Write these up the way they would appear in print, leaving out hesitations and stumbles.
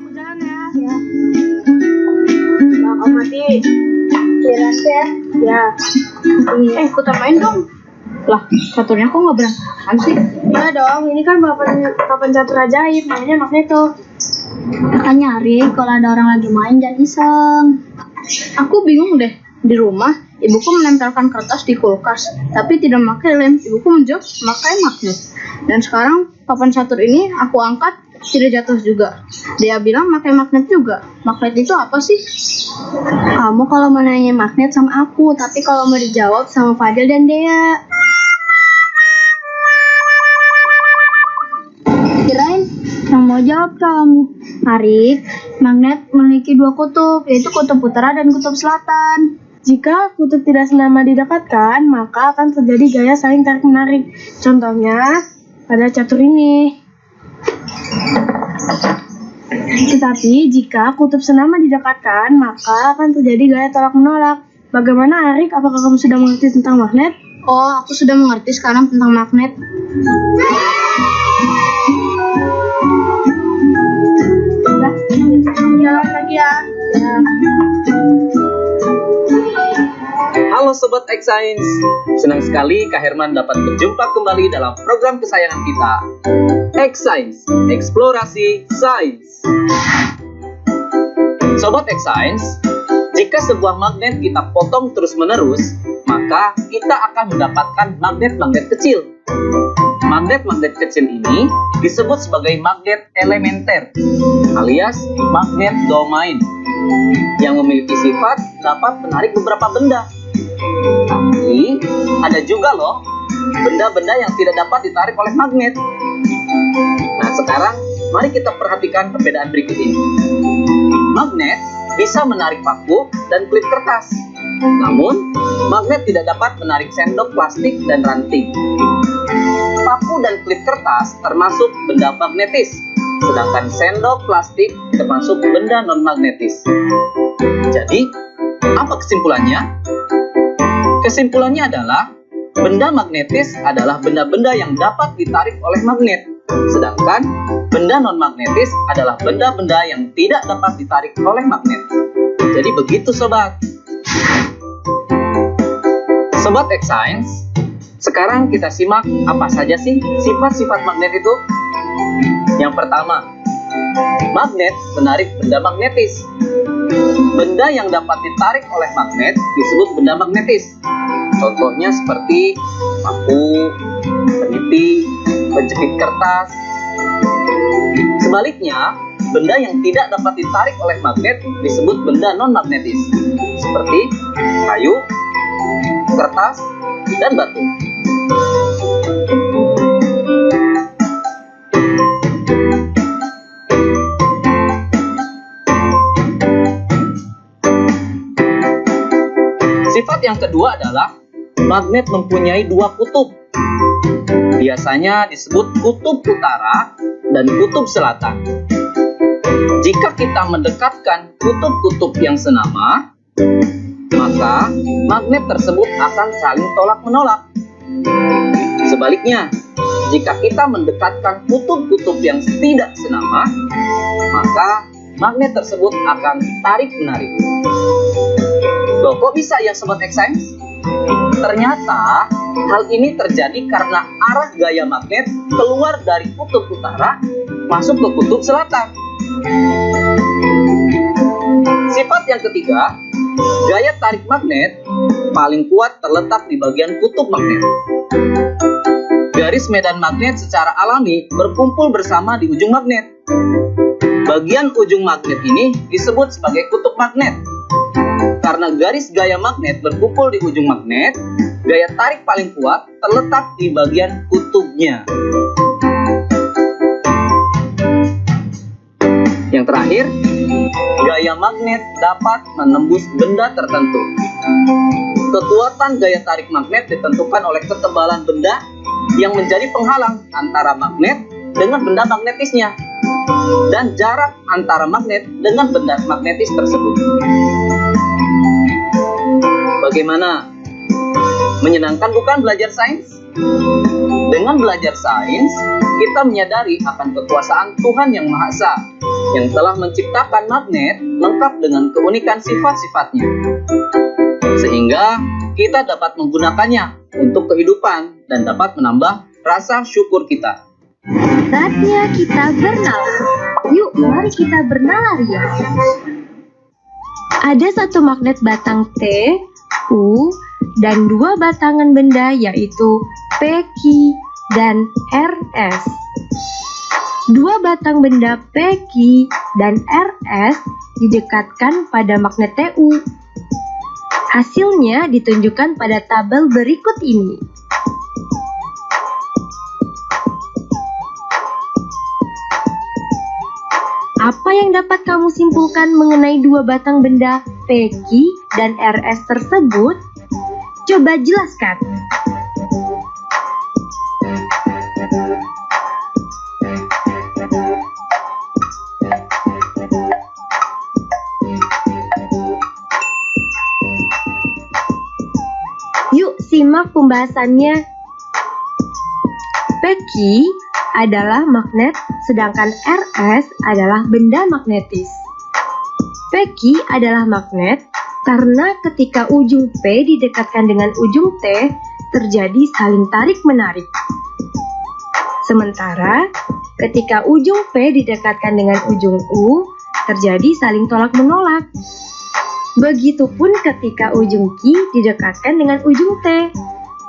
aku jalan ya. Ya. Nah, Kak Mati. Jelas ya. Ya. Ikutan main dong. Lah, caturnya kok nggak berantakan sih? Ya dong, ini kan papan catur ajaib, namanya Magneto. Makanya Ari, kalau ada orang lagi main jangan iseng. Aku bingung deh. Di rumah, ibuku menempelkan kertas di kulkas, tapi tidak memakai lem. Ibuku menjawab memakai magnet. Dan sekarang papan catur ini aku angkat, tidak jatuh juga. Dia bilang pakai magnet juga. Magnet itu apa sih? Kamu kalau mau nanya magnet sama aku, tapi kalau mau dijawab sama Fadil dan Dea. Kirain yang mau jawab kamu. Arik, magnet memiliki dua kutub, yaitu kutub utara dan kutub selatan. Jika kutub tidak senama didekatkan, maka akan terjadi gaya saling tarik-menarik. Contohnya, pada catur ini. Tetapi, jika kutub senama didekatkan, maka akan terjadi gaya tolak-menolak. Bagaimana, Arik? Apakah kamu sudah mengerti tentang magnet? Oh, aku sudah mengerti sekarang tentang magnet. Jalan lagi ya. Halo Sobat X-Science, senang sekali Kak Herman dapat berjumpa kembali dalam program kesayangan kita, X-Science, Eksplorasi Sains. Sobat X-Science, jika sebuah magnet kita potong terus-menerus, maka kita akan mendapatkan magnet-magnet kecil. Magnet-magnet kecil ini disebut sebagai magnet elementer, alias magnet domain, yang memiliki sifat dapat menarik beberapa benda. Tapi ada juga loh benda-benda yang tidak dapat ditarik oleh magnet. Nah, sekarang mari kita perhatikan perbedaan berikut ini. Magnet bisa menarik paku dan klip kertas. Namun, magnet tidak dapat menarik sendok plastik dan ranting. Paku dan klip kertas termasuk benda magnetis, sedangkan sendok plastik termasuk benda non-magnetis. Jadi, apa kesimpulannya? Kesimpulannya adalah benda magnetis adalah benda-benda yang dapat ditarik oleh magnet, sedangkan benda non-magnetis adalah benda-benda yang tidak dapat ditarik oleh magnet. Jadi begitu sobat. Sobat X-Science, sekarang kita simak apa saja sih sifat-sifat magnet itu. Yang pertama, magnet menarik benda magnetis. Benda yang dapat ditarik oleh magnet disebut benda magnetis. Contohnya seperti paku, peniti, penjepit kertas. Sebaliknya, benda yang tidak dapat ditarik oleh magnet disebut benda non-magnetis, seperti kayu, kertas, dan batu. Sifat yang kedua adalah magnet mempunyai dua kutub. Biasanya disebut kutub utara dan kutub selatan. Jika kita mendekatkan kutub-kutub yang senama, maka magnet tersebut akan saling tolak-menolak. Sebaliknya, jika kita mendekatkan kutub-kutub yang tidak senama, maka magnet tersebut akan tarik-menarik. Loh, kok bisa ya Sobat X-Science? Ternyata hal ini terjadi karena arah gaya magnet keluar dari kutub utara masuk ke kutub selatan. Sifat yang ketiga, gaya tarik magnet paling kuat terletak di bagian kutub magnet. Garis medan magnet secara alami berkumpul bersama di ujung magnet. Bagian ujung magnet ini disebut sebagai kutub magnet. Karena garis gaya magnet berkumpul di ujung magnet, gaya tarik paling kuat terletak di bagian kutubnya. Yang terakhir, gaya magnet dapat menembus benda tertentu. Kekuatan gaya tarik magnet ditentukan oleh ketebalan benda yang menjadi penghalang antara magnet dengan benda magnetisnya, dan jarak antara magnet dengan benda magnetis tersebut. Bagaimana? Menyenangkan bukan belajar sains? Dengan belajar sains, kita menyadari akan kekuasaan Tuhan Yang Maha Esa yang telah menciptakan magnet lengkap dengan keunikan sifat-sifatnya. Sehingga kita dapat menggunakannya untuk kehidupan dan dapat menambah rasa syukur kita. Saatnya kita bernalar. Yuk, mari kita bernalar ya. Ada satu magnet batang T, U, dan dua batangan benda yaitu P, Q, dan RS. Dua batang benda P, Q, dan RS didekatkan pada magnet TU. Hasilnya ditunjukkan pada tabel berikut ini. Apa yang dapat kamu simpulkan mengenai dua batang benda P, Q, dan RS tersebut? Coba jelaskan. Yuk simak pembahasannya. P, Q adalah magnet, sedangkan RS adalah benda magnetis. P, Q adalah magnet karena ketika ujung P didekatkan dengan ujung T, terjadi saling tarik-menarik. Sementara ketika ujung P didekatkan dengan ujung U, terjadi saling tolak-menolak. Begitupun ketika ujung Q didekatkan dengan ujung T,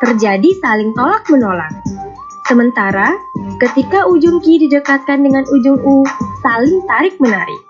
terjadi saling tolak-menolak. Sementara ketika ujung Q didekatkan dengan ujung U, saling tarik-menarik.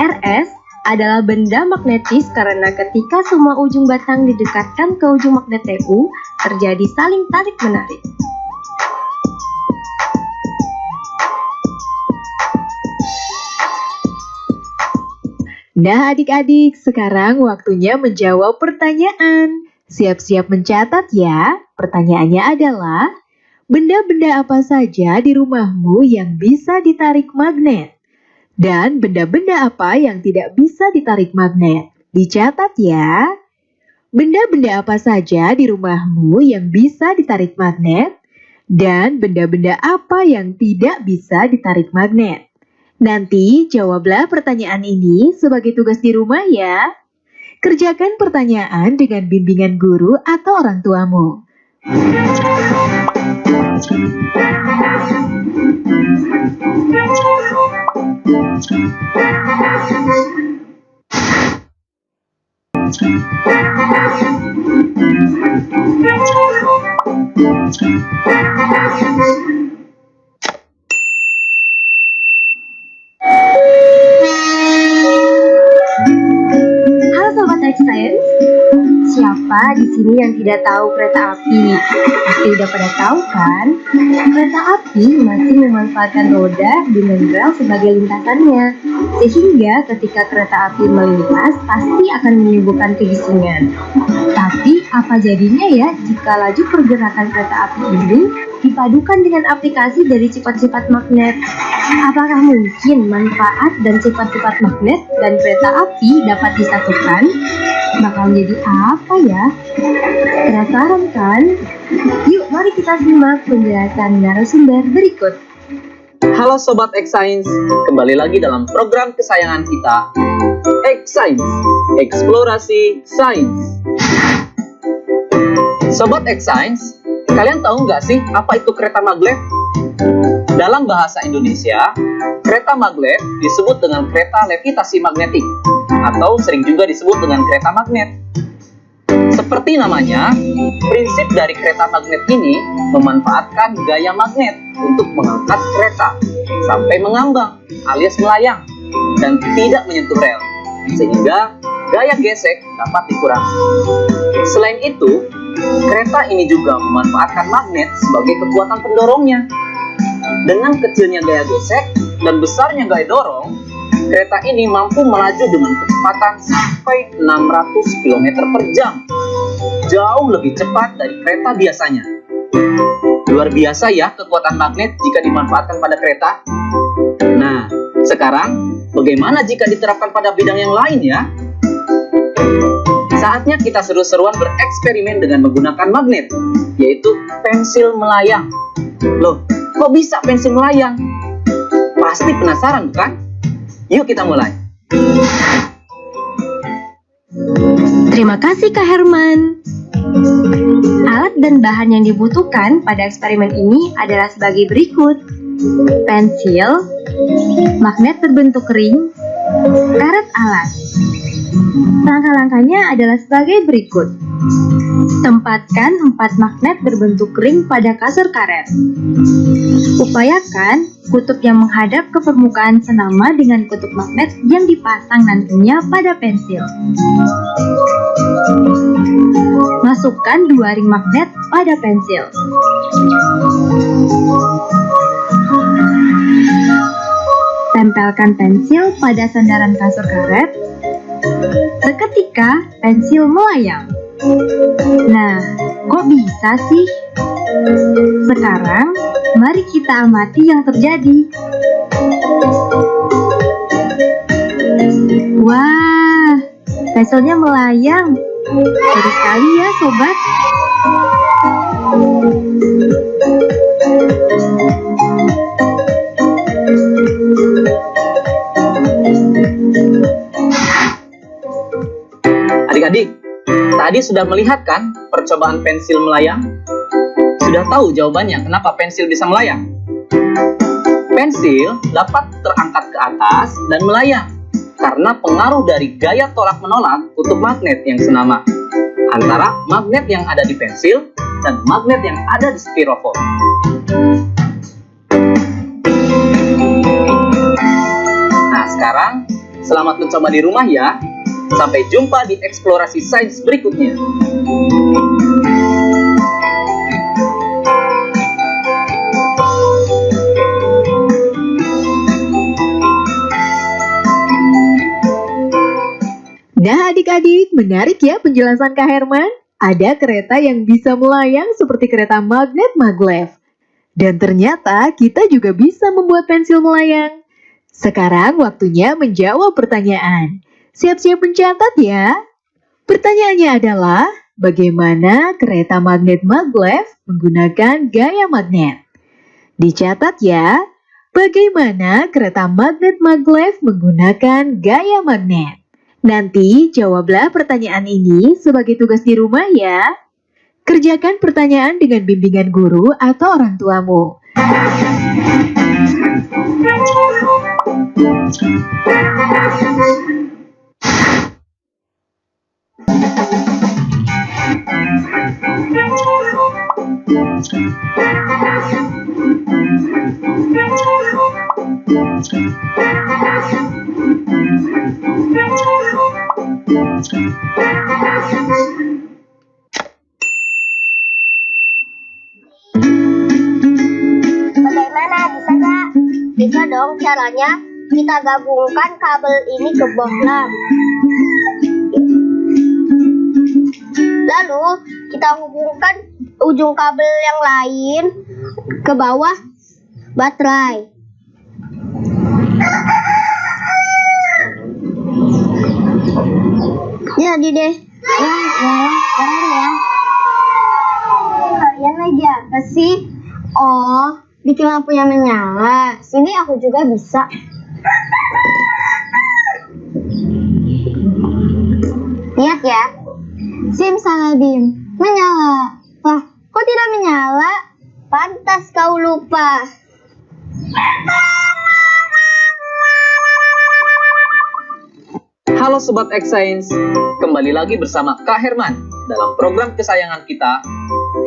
RS adalah benda magnetis karena ketika semua ujung batang didekatkan ke ujung magnet TU, terjadi saling tarik-menarik. Nah adik-adik, sekarang waktunya menjawab pertanyaan. Siap-siap mencatat ya. Pertanyaannya adalah, benda-benda apa saja di rumahmu yang bisa ditarik magnet? Dan benda-benda apa yang tidak bisa ditarik magnet? Dicatat ya. Benda-benda apa saja di rumahmu yang bisa ditarik magnet? Dan benda-benda apa yang tidak bisa ditarik magnet? Nanti jawablah pertanyaan ini sebagai tugas di rumah ya. Kerjakan pertanyaan dengan bimbingan guru atau orang tuamu. Halo Sobat X-Science, siapa di sini yang tidak tahu kereta api? Pasti udah pada tahu kan? Kereta api masih memanfaatkan roda dengan rel sebagai lintasannya, sehingga ketika kereta api melintas pasti akan menimbulkan kebisingan. Tapi apa jadinya ya jika laju pergerakan kereta api ini dipadukan dengan aplikasi dari sifat-sifat magnet? Apakah mungkin manfaat dan sifat-sifat magnet dan kereta api dapat disatukan? Bakal jadi apa ya? Penasaran kan? Yuk mari kita simak penjelasan narasumber berikut. Halo Sobat X-Science, kembali lagi dalam program kesayangan kita, X-Science, Eksplorasi Sains. Sobat X-Science, kalian tahu nggak sih apa itu kereta maglev? Dalam bahasa Indonesia, kereta maglev disebut dengan kereta levitasi magnetik, atau sering juga disebut dengan kereta magnet. Seperti namanya, prinsip dari kereta magnet ini memanfaatkan gaya magnet untuk mengangkat kereta sampai mengambang alias melayang dan tidak menyentuh rel, sehingga gaya gesek dapat dikurangi. Selain itu, kereta ini juga memanfaatkan magnet sebagai kekuatan pendorongnya. Dengan kecilnya gaya gesek dan besarnya gaya dorong, kereta ini mampu melaju dengan kecepatan sampai 600 km per jam. Jauh lebih cepat dari kereta biasanya. Luar biasa ya kekuatan magnet jika dimanfaatkan pada kereta. Nah, sekarang bagaimana jika diterapkan pada bidang yang lain ya? Saatnya kita seru-seruan bereksperimen dengan menggunakan magnet, yaitu pensil melayang. Loh, kok bisa pensil melayang? Pasti penasaran bukan? Yuk kita mulai. Terima kasih Kak Herman. Alat dan bahan yang dibutuhkan pada eksperimen ini adalah sebagai berikut: pensil, magnet berbentuk ring, karet alat. Langkah-langkahnya adalah sebagai berikut. Tempatkan 4 magnet berbentuk ring pada kasur karet. Upayakan kutub yang menghadap ke permukaan senama dengan kutub magnet yang dipasang nantinya pada pensil. Masukkan 2 ring magnet pada pensil. Tempelkan pensil pada sandaran kasur karet. Seketika pensil melayang. Nah, kok bisa sih? Sekarang, mari kita amati yang terjadi. Wah, pensilnya melayang. Seru sekali ya, sobat. Adik-adik, tadi sudah melihat kan percobaan pensil melayang? Sudah tahu jawabannya kenapa pensil bisa melayang? Pensil dapat terangkat ke atas dan melayang karena pengaruh dari gaya tolak-menolak kutub magnet yang senama antara magnet yang ada di pensil dan magnet yang ada di styrofoam. Nah, sekarang selamat mencoba di rumah ya. Sampai jumpa di eksplorasi sains berikutnya. Nah adik-adik, menarik ya penjelasan Kak Herman. Ada kereta yang bisa melayang seperti kereta magnet maglev. Dan ternyata kita juga bisa membuat pensil melayang. Sekarang waktunya menjawab pertanyaan. Siap-siap mencatat ya. Pertanyaannya adalah, bagaimana kereta magnet maglev menggunakan gaya magnet? Dicatat ya, bagaimana kereta magnet maglev menggunakan gaya magnet? Nanti jawablah pertanyaan ini sebagai tugas di rumah ya. Kerjakan pertanyaan dengan bimbingan guru atau orang tuamu. Bagaimana, bisa gak? Bisa dong caranya. Kita gabungkan kabel ini ke bohlam. Lalu kita hubungkan ujung kabel yang lain ke bawah baterai. Jadi deh. Ya. Kalian lagi apa sih? Oh, bikin lampu yang menyala. Sini aku juga bisa. Lihat ya. Simsalabim, menyala. Wah, kok tidak menyala? Pantas kau lupa. Halo Sobat X-Science, kembali lagi bersama Kak Herman dalam program kesayangan kita,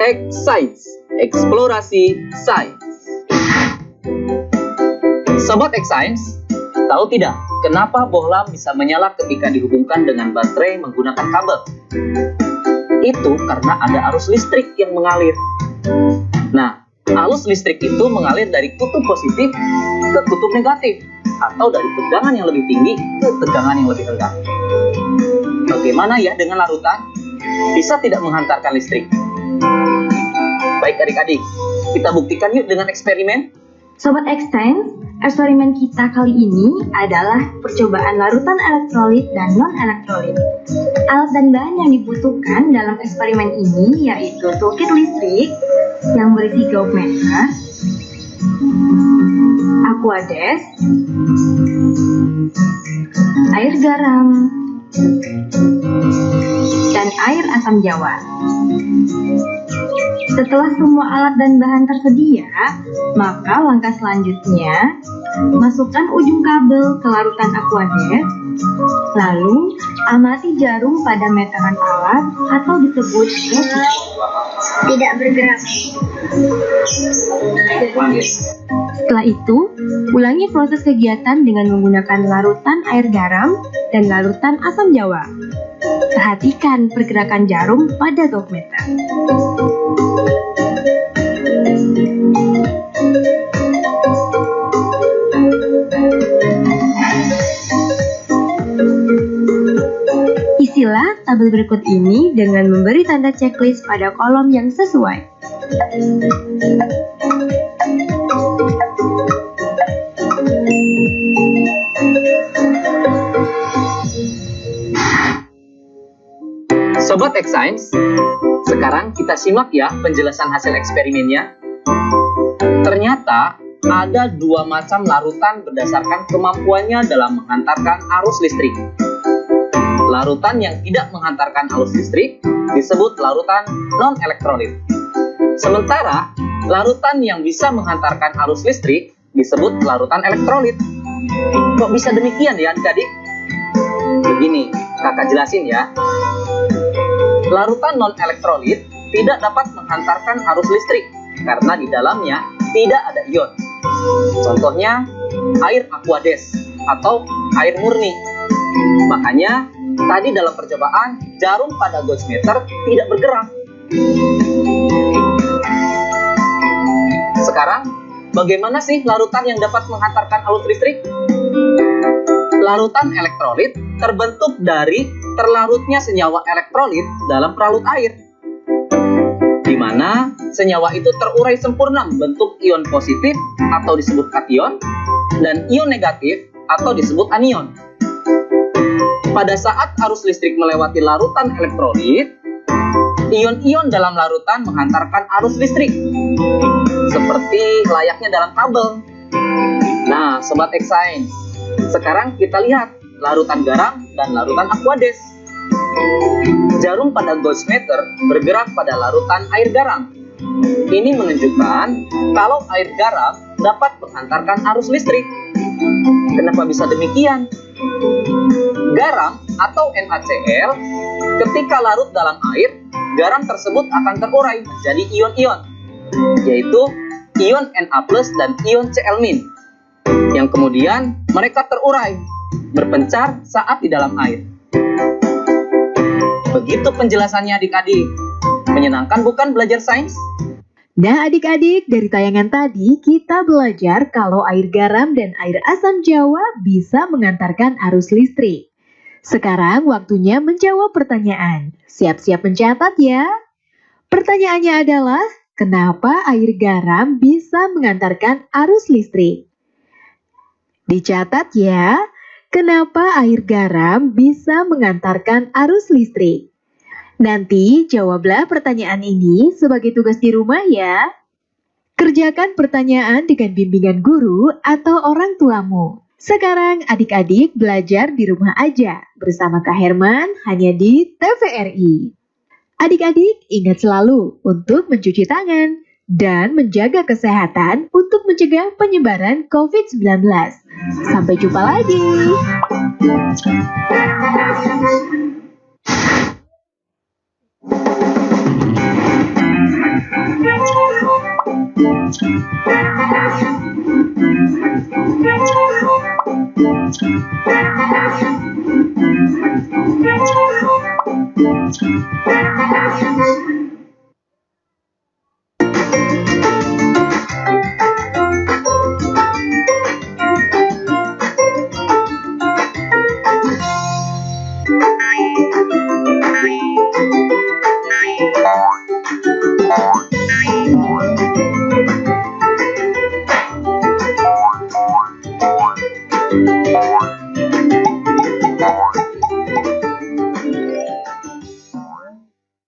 X-Science, Eksplorasi Sains. Sobat X-Science, tahu tidak kenapa bohlam bisa menyala ketika dihubungkan dengan baterai menggunakan kabel? Itu karena ada arus listrik yang mengalir. Nah, arus listrik itu mengalir dari kutub positif ke kutub negatif, atau dari tegangan yang lebih tinggi ke tegangan yang lebih rendah. Bagaimana ya dengan larutan? Bisa tidak menghantarkan listrik? Baik adik-adik, kita buktikan yuk dengan eksperimen. Sobat X-Science, eksperimen kita kali ini adalah percobaan larutan elektrolit dan non-elektrolit. Alat dan bahan yang dibutuhkan dalam eksperimen ini yaitu toolkit listrik yang berisi gauge meter, Aquades, air garam, dan air asam jawa. Setelah semua alat dan bahan tersedia, maka langkah selanjutnya, masukkan ujung kabel ke larutan Aquades, lalu amati jarum pada meteran alat atau disebut Tidak bergerak. Setelah itu, ulangi proses kegiatan dengan menggunakan larutan air garam dan larutan asam jawa. Perhatikan pergerakan jarum pada voltmeter. Isilah tabel berikut ini dengan memberi tanda checklist pada kolom yang sesuai. Sobat X-Science, sekarang kita simak ya penjelasan hasil eksperimennya. Ternyata ada dua macam larutan berdasarkan kemampuannya dalam menghantarkan arus listrik. Larutan yang tidak menghantarkan arus listrik disebut larutan non-elektrolit. Sementara larutan yang bisa menghantarkan arus listrik disebut larutan elektrolit. Kok bisa demikian ya adik-adik? Begini, kakak jelasin ya. Larutan non-elektrolit tidak dapat menghantarkan arus listrik karena di dalamnya tidak ada ion. Contohnya air Aquades atau air murni. Makanya tadi dalam percobaan jarum pada gauge-meter tidak bergerak. Sekarang bagaimana sih larutan yang dapat menghantarkan arus listrik? Larutan elektrolit terbentuk dari terlarutnya senyawa elektrolit dalam peralut air, di mana senyawa itu terurai sempurna membentuk ion positif atau disebut kation dan ion negatif atau disebut anion. Pada saat arus listrik melewati larutan elektrolit, ion-ion dalam larutan menghantarkan arus listrik, seperti layaknya dalam kabel. Nah, Sobat X-Science, sekarang kita lihat larutan garam dan larutan Aquades. Jarum pada gauge-meter bergerak pada larutan air garam. Ini menunjukkan kalau air garam dapat menghantarkan arus listrik. Kenapa bisa demikian? Garam atau NaCl ketika larut dalam air, garam tersebut akan terurai menjadi ion-ion, yaitu ion Na+ dan ion Cl-, yang kemudian mereka terurai, berpencar saat di dalam air. Begitu penjelasannya adik-adik. Menyenangkan bukan belajar sains? Nah adik-adik, dari tayangan tadi kita belajar kalau air garam dan air asam jawa bisa mengantarkan arus listrik. Sekarang waktunya menjawab pertanyaan. Siap-siap mencatat ya. Pertanyaannya adalah, kenapa air garam bisa mengantarkan arus listrik? Dicatat ya, kenapa air garam bisa mengantarkan arus listrik? Nanti jawablah pertanyaan ini sebagai tugas di rumah ya. Kerjakan pertanyaan dengan bimbingan guru atau orang tuamu. Sekarang adik-adik belajar di rumah aja bersama Kak Herman hanya di TVRI. Adik-adik ingat selalu untuk mencuci tangan dan menjaga kesehatan untuk mencegah penyebaran COVID-19. Sampai jumpa lagi.